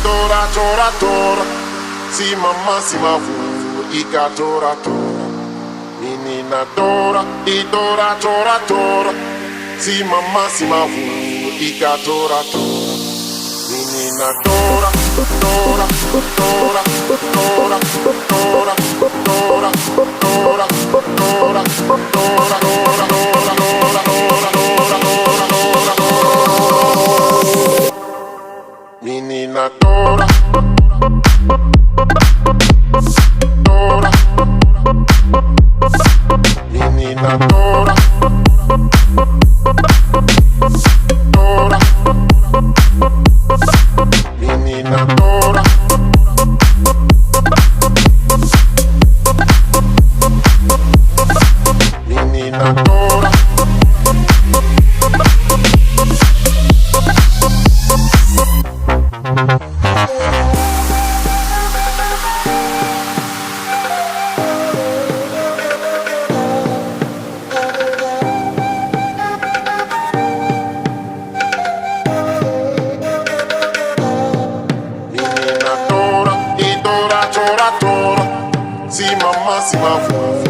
Idora tora tora, si mamma si mavu, iga tora tora. Menina tora, idora tora tora, si mamma si mavu, iga tora tora. Menina tora, tora, tora, tora, tora, tora, tora, tora, tora, menina tora, tora, menina tora, tora, menina tora, menina tora. Si mamma si mavu,